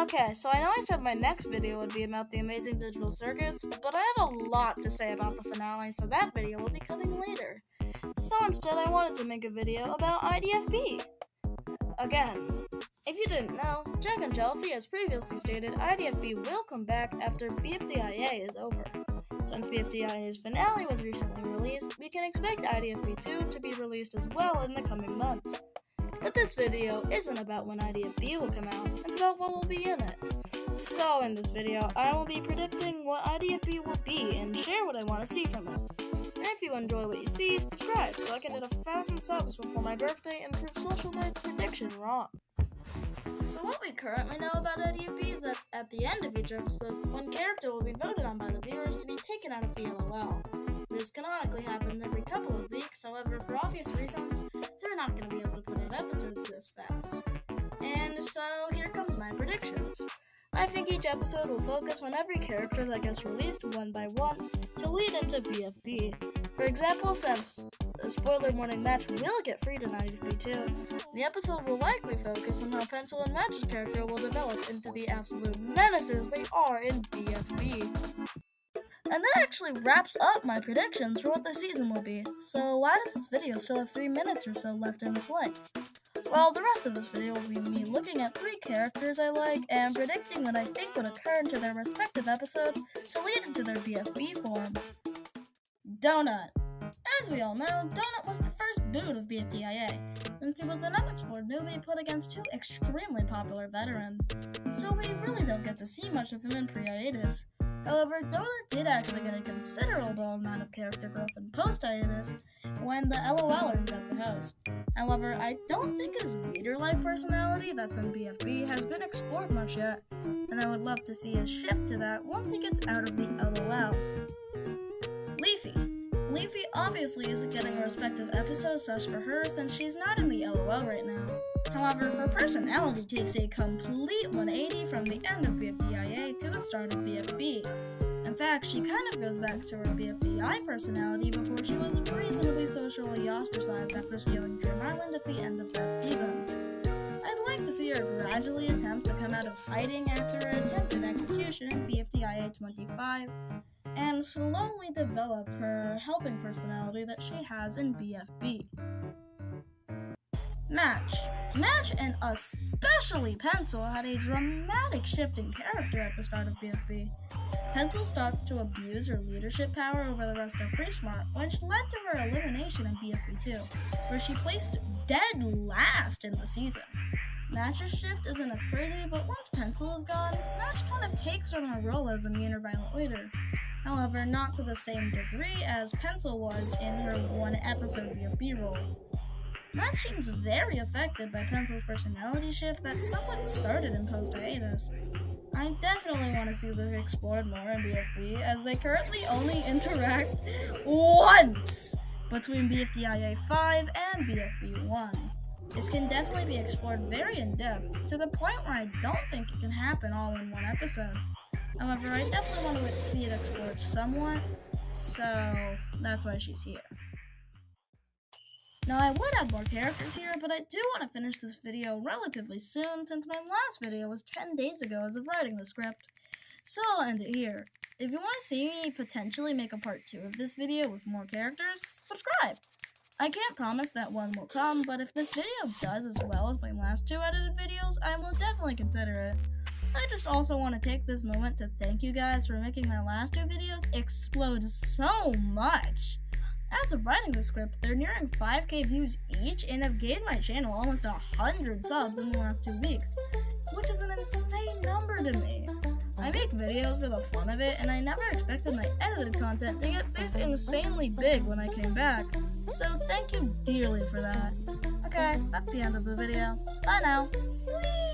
Okay, so I know I said my next video would be about the Amazing Digital Circus, but I have a lot to say about the finale, so that video will be coming later. So instead, I wanted to make a video about IDFB. Again, if you didn't know, Jack and Jelfie has previously stated IDFB will come back after BFDIA is over. Since BFDIA's finale was recently released, we can expect IDFB 2 to be released as well in the coming months. But this video isn't about when IDFB will come out, it's about what will be in it. So in this video, I will be predicting what IDFB will be and share what I want to see from it. And if you enjoy what you see, subscribe so I can hit 1,000 subs before my birthday and prove Social Knight's prediction wrong. So what we currently know about IDFB is that at the end of each episode, one character will be voted on by the viewers to be taken out of the LOL. This canonically happens every couple of weeks, however, for obvious reasons, they're not going to be able to put out episodes this fast. And so here comes my predictions. I think each episode will focus on every character that gets released one by one to lead into BFB. For example, since a spoiler warning, Match will get freed in IDFB 2, the episode will likely focus on how Pencil and Match's character will develop into the absolute menaces they are in BFB. And that actually wraps up my predictions for what the season will be. So why does this video still have 3 minutes or so left in its length? Well, the rest of this video will be me looking at 3 characters I like and predicting what I think would occur into their respective episode to lead into their BFB form. Donut. As we all know, Donut was the first boot of BFDIA, since he was an unexplored newbie put against 2 extremely popular veterans, so we really don't get to see much of him in pre-hiatus. However, Donut did actually get a considerable amount of character growth in post-hiatus when the LOLers got the host. However, I don't think his leader-like personality that's in BFB has been explored much yet, and I would love to see a shift to that once he gets out of the LOL. Leafy. Leafy obviously isn't getting a respective episode such for her since she's not in the LOL right now. However, her personality takes a complete 180 from the end of BFDIA to the start of BFB. In fact, she kind of goes back to her BFDI personality before she was reasonably socially ostracized after stealing Dream Island at the end of that season. I'd like to see her gradually attempt to come out of hiding after her attempted execution in BFDIA 25, and slowly develop her helping personality that she has in BFB. Match, and especially Pencil had a dramatic shift in character at the start of BFB. Pencil started to abuse her leadership power over the rest of Free Smart, which led to her elimination in BFB 2, where she placed dead last in the season. Match's shift isn't as crazy, but once Pencil is gone, Match kind of takes on her role as a mean or violent leader. However, not to the same degree as Pencil was in her one episode BFB role. Match seems very affected by Pencil's personality shift that somewhat started in post-hiatus. I definitely want to see this explored more in BFB, as they currently only interact once between BFDIA 5 and BFB 1. This can definitely be explored very in-depth, to the point where I don't think it can happen all in one episode. However, I definitely want to see it explored somewhat, so that's why she's here. Now, I would have more characters here, but I do want to finish this video relatively soon, since my last video was 10 days ago as of writing the script. So I'll end it here. If you want to see me potentially make a part 2 of this video with more characters, subscribe! I can't promise that one will come, but if this video does as well as my last 2 edited videos, I will definitely consider it. I just also want to take this moment to thank you guys for making my last 2 videos explode so much. As of writing the script, they're nearing 5k views each and have gained my channel almost 100 subs in the last 2 weeks, which is an insane number to me. I make videos for the fun of it, and I never expected my edited content to get this insanely big when I came back, so thank you dearly for that. Okay, that's the end of the video. Bye now. Whee!